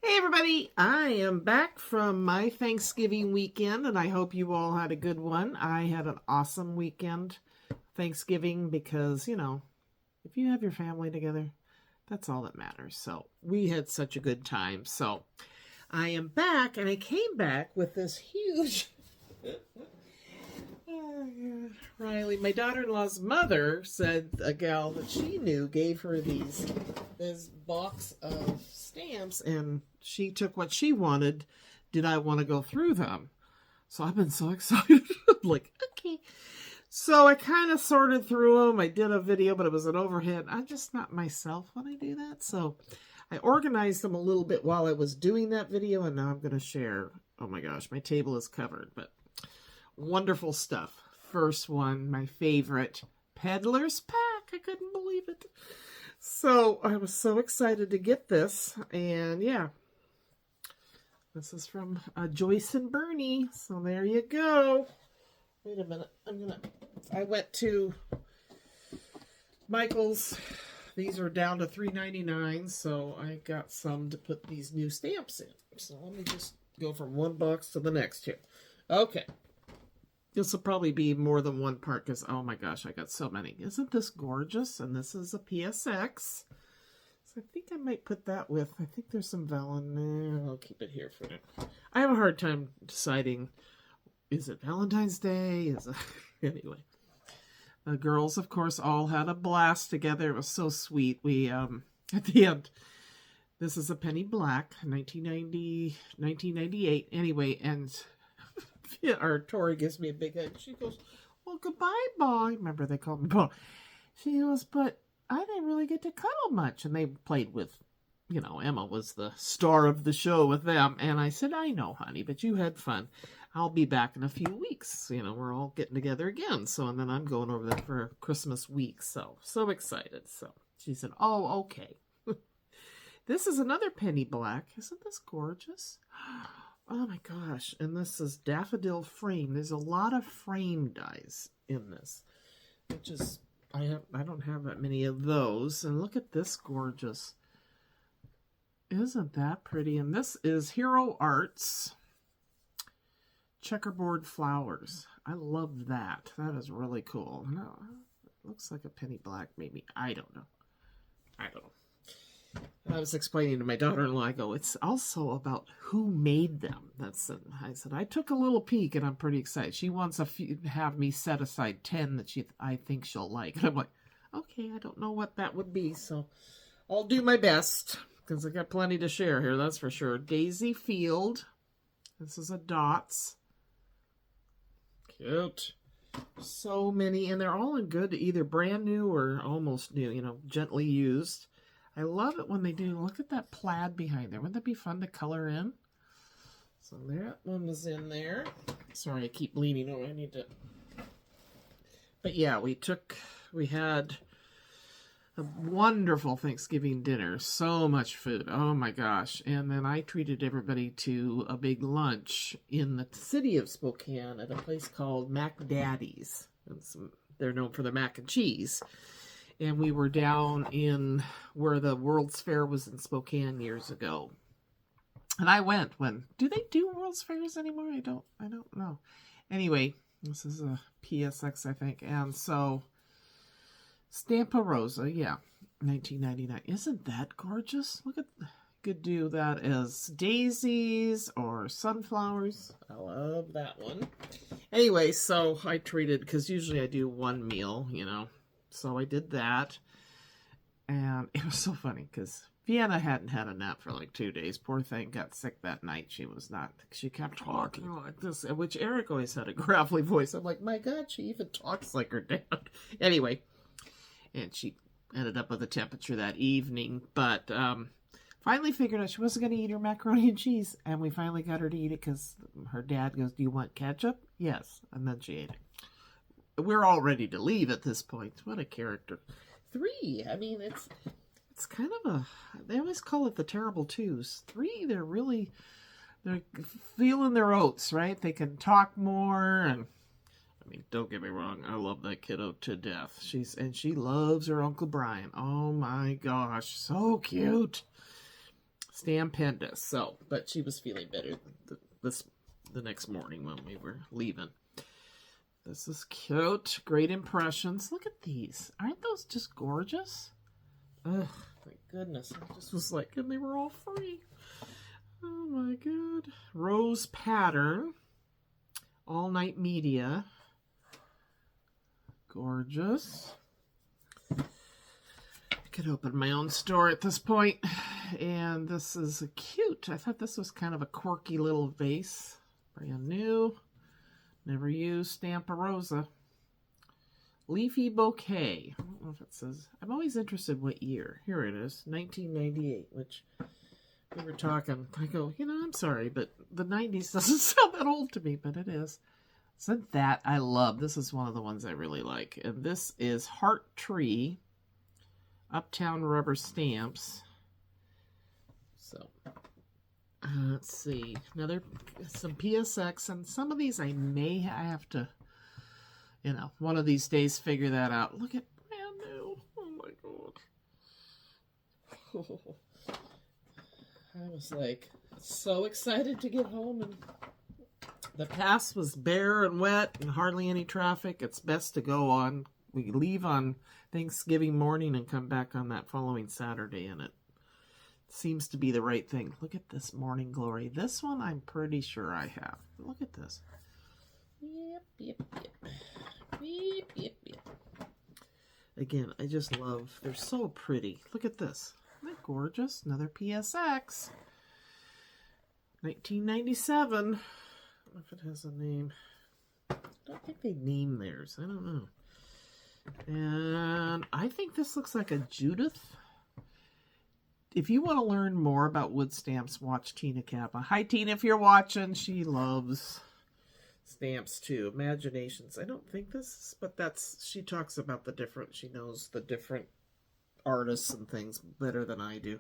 Hey everybody, I am back from my Thanksgiving weekend and I hope you all had a good one. I had an awesome weekend Thanksgiving because, if you have your family together, that's all that matters. So we had such a good time. So I am back and I came back with this huge Riley, my daughter-in-law's mother said a gal that she knew gave her this box of stamps and she took what she wanted. Did I want to go through them? So I've been so excited. Like, okay. So I kind of sorted through them. I did a video, but it was an overhead. I'm just not myself when I do that. So I organized them a little bit while I was doing that video, and now I'm going to share. Oh my gosh, my table is covered, but wonderful stuff. First one, my favorite, Peddler's Pack. I couldn't believe it. So I was so excited to get this, and yeah, this is from Joyce and Bernie. So there you go. Wait a minute. I went to Michael's. These are down to $3.99, so I got some to put these new stamps in. So let me just go from one box to the next here. Okay. This will probably be more than one part because, oh my gosh, I got so many. Isn't this gorgeous? And this is a PSX. So I think I might put that with, I think there's some Valentine. I'll keep it here for now. I have a hard time deciding, is it Valentine's Day? Is it, anyway. The girls, of course, all had a blast together. It was so sweet. We, at the end, this is a Penny Black, 1998. Anyway, and our Tori gives me a big hug. She goes, well, goodbye, Boy. Remember, they called me Boy. She goes, but I didn't really get to cuddle much. And they played with, Emma was the star of the show with them. And I said, I know, honey, but you had fun. I'll be back in a few weeks. We're all getting together again. So, and then I'm going over there for Christmas week. So excited. So she said, oh, okay. This is another Penny Black. Isn't this gorgeous? Oh my gosh. And this is daffodil frame. There's a lot of frame dies in this, which is, I don't have that many of those. And look at this gorgeous. Isn't that pretty? And this is Hero Arts Checkerboard Flowers. I love that. That is really cool. No, it looks like a Penny Black maybe. I don't know. I was explaining to my daughter-in-law, I go, it's also about who made them. I said, I took a little peek and I'm pretty excited. She wants to have me set aside 10 that I think she'll like. And I'm like, okay, I don't know what that would be. So I'll do my best because I got plenty to share here. That's for sure. Daisy Field. This is a Dots. Cute. So many. And they're all in good, either brand new or almost new, gently used. I love it when they do. Look at that plaid behind there. Wouldn't that be fun to color in? So that one was in there. Sorry, I keep leaning over. I need to. But yeah, we had a wonderful Thanksgiving dinner. So much food. Oh my gosh. And then I treated everybody to a big lunch in the city of Spokane at a place called Mac Daddy's. They're known for their mac and cheese. And we were down in where the World's Fair was in Spokane years ago. And I went do they do World's Fairs anymore? I don't know. Anyway, this is a PSX, I think. And so, Stampa Rosa, yeah, 1999. Isn't that gorgeous? Look at, could do that as daisies or sunflowers. I love that one. Anyway, so I treated, because usually I do one meal, So I did that, and it was so funny because Vienna hadn't had a nap for like 2 days. Poor thing got sick that night. She kept talking like this, which Eric always had a gravelly voice. I'm like, my God, she even talks like her dad. Anyway, and she ended up with a temperature that evening, but finally figured out she wasn't going to eat her macaroni and cheese, and we finally got her to eat it because her dad goes, do you want ketchup? Yes, and then she ate it. We're all ready to leave at this point. What a character. 3. I mean, it's kind of they always call it the terrible twos. 3, they're feeling their oats, right? They can talk more. And I mean, don't get me wrong. I love that kiddo to death. She loves her Uncle Brian. Oh my gosh. So cute. Stampendous. So, but she was feeling better the next morning when we were leaving. This is cute. Great impressions. Look at these. Aren't those just gorgeous? Ugh, my goodness. I just was like, and they were all free. Oh my god. Rose pattern. All night media. Gorgeous. I could open my own store at this point. And this is cute. I thought this was kind of a quirky little vase. Brand new. Never used. Stamparosa. Leafy bouquet. I don't know if it says. I'm always interested what year. Here it is. 1998, which we were talking. I go, I'm sorry, but the 90s doesn't sound that old to me, but it is. So that I love. This is one of the ones I really like. And this is Heart Tree. Uptown Rubber Stamps. So, let's see. Some PSX. And some of these I may have to, one of these days figure that out. Look at brand new. Oh my god. Oh. I was like so excited to get home, and the pass was bare and wet and hardly any traffic. It's best to go on. We leave on Thanksgiving morning and come back on that following Saturday, and it seems to be the right thing. Look at this Morning Glory. This one I'm pretty sure I have. Look at this. Yep. Again, I just love, they're so pretty. Look at this. Isn't that gorgeous? Another PSX. 1997. I don't know if it has a name. I don't think they name theirs. I don't know. And I think this looks like a Judith. If you want to learn more about wood stamps, watch Tina Kappa. Hi, Tina, if you're watching. She loves stamps, too. Imaginations. I don't think this is, but she talks about she knows the different artists and things better than I do.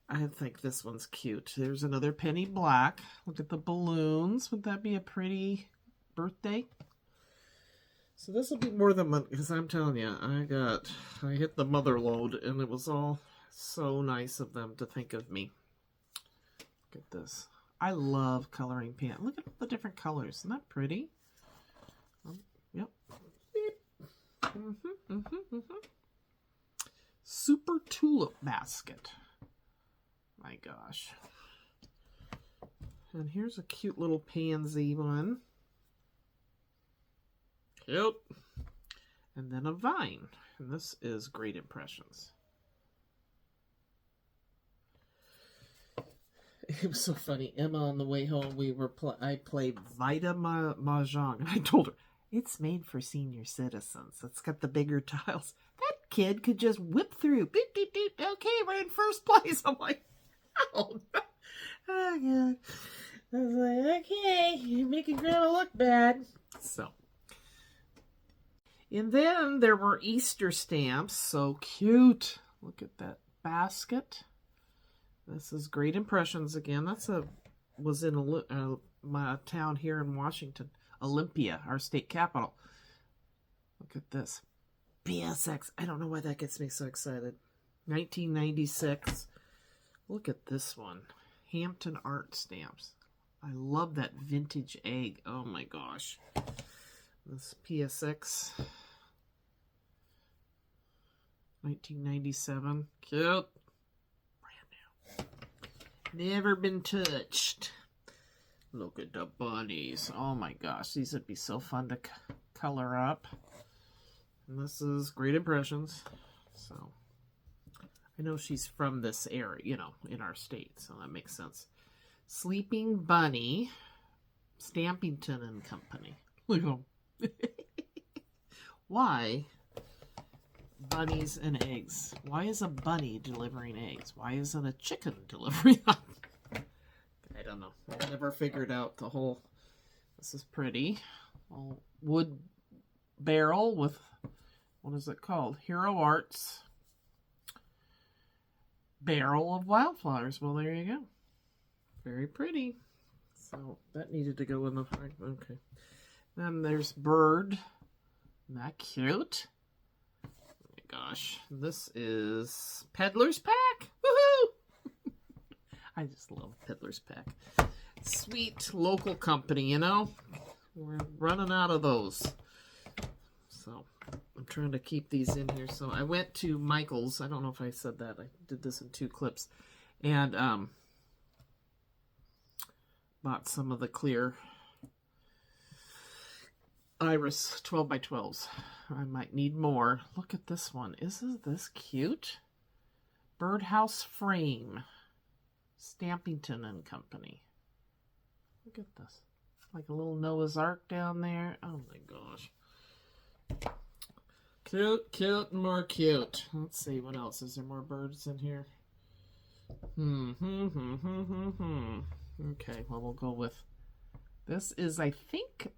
I think this one's cute. There's another Penny Black. Look at the balloons. Would that be a pretty birthday? So this will be more than one, because I'm telling you, I hit the mother load, and it was all so nice of them to think of me. Look at this. I love coloring pen. Look at the different colors. Isn't that pretty? Yep. Super Tulip Basket. My gosh. And here's a cute little pansy one. Cute. And then a vine. And this is Great Impressions. It was so funny. Emma, on the way home, I played Vita Mahjong. And I told her, it's made for senior citizens. It's got the bigger tiles. That kid could just whip through. Beep, beep, beep. Okay, we're in first place. I'm like, oh, no. Oh, God. I was like, okay, you're making Grandma look bad. So. And then there were Easter stamps. So cute. Look at that basket. This is Great Impressions again. Was in my town here in Washington. Olympia, our state capital. Look at this. PSX. I don't know why that gets me so excited. 1996. Look at this one. Hampton Art Stamps. I love that vintage egg. Oh my gosh. This PSX. 1997. Cute. Brand new. Never been touched. Look at the bunnies. Oh my gosh. These would be so fun to color up. And this is Great Impressions. So, I know she's from this area, in our state. So that makes sense. Sleeping Bunny. Stampington and Company. Look at them. Why bunnies and eggs? Why is a bunny delivering eggs? Why isn't a chicken delivering them? I don't know. I never figured out the whole... This is pretty. Wood barrel with... What is it called? Hero Arts. Barrel of wildflowers. Well, there you go. Very pretty. So, that needed to go in the... Okay. Then there's Bird. Isn't that cute? Oh my gosh. This is Peddler's Pack. Woohoo! I just love Peddler's Pack. Sweet local company, you know? We're running out of those. So I'm trying to keep these in here. So I went to Michael's. I don't know if I said that. I did this in 2 clips. And bought some of the clear iris 12 by 12s. I might need more. Look at this one. Isn't this cute? Birdhouse frame. Stampington and Company. Look at this. Like a little Noah's Ark down there. Oh my gosh. Cute, cute, and more cute. Let's see, what else? Is there more birds in here? Okay, well, we'll go with... This is, I think,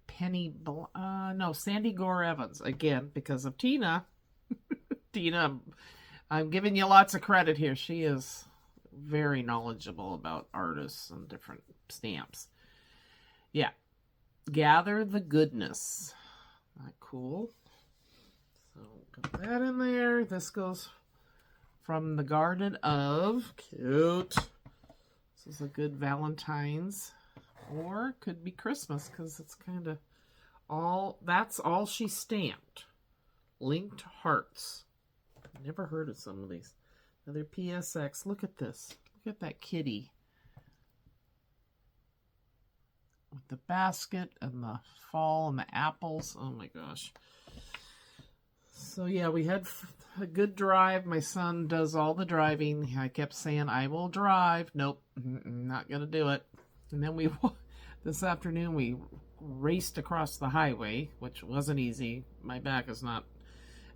Sandy Gore Evans. Again, because of Tina. Tina, I'm giving you lots of credit here. She is very knowledgeable about artists and different stamps. Yeah. Gather the Goodness. Not cool. So, put that in there. This goes from the Garden of... Cute. This is a good Valentine's. Or could be Christmas, because it's kind of all... That's all she stamped. Linked Hearts. Never heard of some of these. Another PSX. Look at this. Look at that kitty. With the basket and the fall and the apples. Oh my gosh. So yeah, we had a good drive. My son does all the driving. I kept saying, I will drive. Nope, not going to do it. And then this afternoon we raced across the highway, which wasn't easy. My back is not,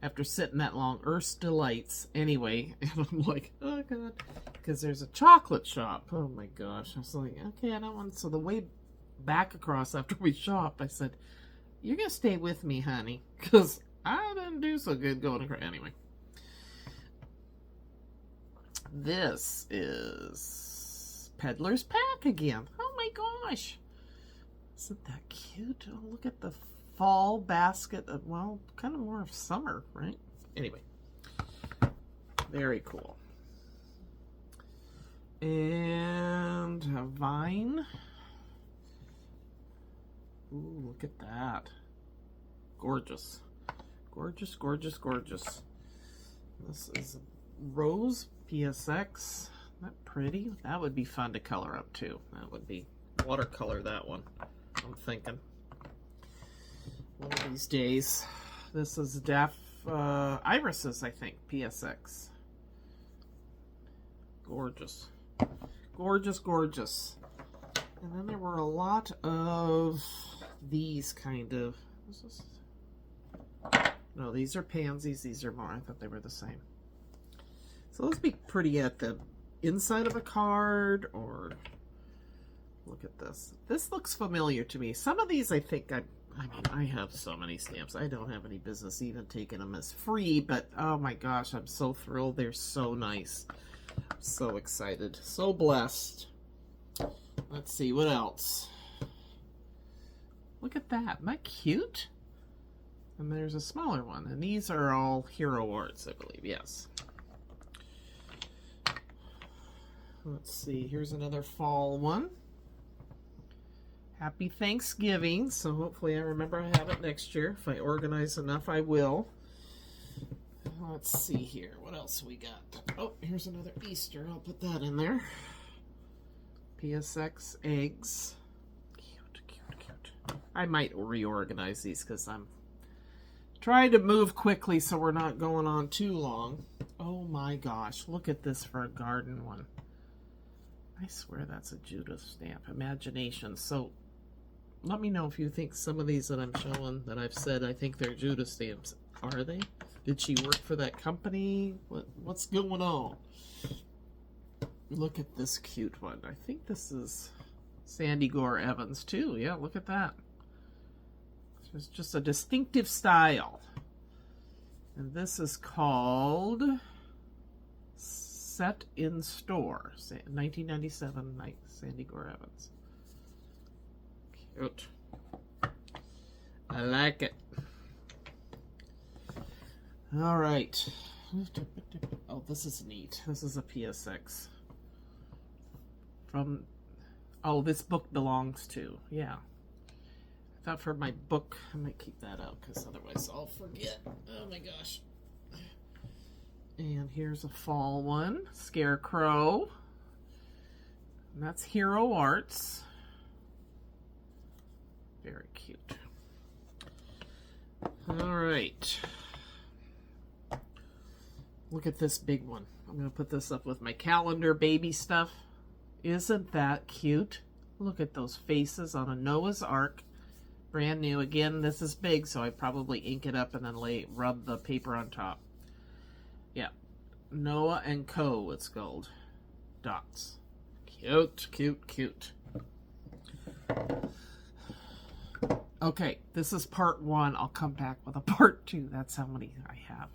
after sitting that long, Earth's Delights. Anyway, and I'm like, oh God, because there's a chocolate shop. Oh my gosh. I was like, okay, I don't want, so the way back across after we shopped, I said, you're going to stay with me, honey, because I didn't do so good going across. Anyway. This is Peddler's Pack again. Oh my gosh. Isn't that cute? Oh, look at the fall basket. Well, kind of more of summer, right? Anyway. Very cool. And a vine. Ooh, look at that. Gorgeous. Gorgeous, gorgeous, gorgeous. This is a rose PSX. Isn't that pretty? That would be fun to color up too. That would be watercolor, that one. I'm thinking. One of these days. This is irises, I think. PSX. Gorgeous. Gorgeous, gorgeous. And then there were a lot of these kind of... No, these are pansies. These are more. I thought they were the same. So let's be pretty at the inside of a card, or look at this. This looks familiar to me. Some of these I think I have so many stamps. I don't have any business even taking them as free, but oh my gosh, I'm so thrilled. They're so nice. I'm so excited. So blessed. Let's see, what else? Look at that. Isn't that cute? And there's a smaller one. And these are all Hero Arts, I believe. Yes. Let's see. Here's another fall one. Happy Thanksgiving. So hopefully I remember I have it next year. If I organize enough, I will. Let's see here. What else we got? Oh, here's another Easter. I'll put that in there. PSX eggs. Cute, cute, cute. I might reorganize these because I'm trying to move quickly so we're not going on too long. Oh my gosh. Look at this for a garden one. I swear that's a Judith stamp. Imagination. So let me know if you think some of these that I'm showing that I've said I think they're Judith stamps. Are they? Did she work for that company? What's going on? Look at this cute one. I think this is Sandy Gore Evans too. Yeah, look at that. It's just a distinctive style. And this is called Set in Store. 1997, Sandy Gore Evans. Cute. I like it. All right. Oh, this is neat. This is a PSX. from, oh, this book belongs to, yeah. I thought for my book, I might keep that out because otherwise I'll forget. Oh my gosh. And here's a fall one, Scarecrow. And that's Hero Arts. Very cute. All right. Look at this big one. I'm going to put this up with my calendar baby stuff. Isn't that cute? Look at those faces on a Noah's Ark. Brand new. Again, this is big, so I probably ink it up and then rub the paper on top. Yeah. Noah and Co. it's called. Dots. Cute, cute, cute. Okay, this is part 1. I'll come back with a part 2. That's how many I have.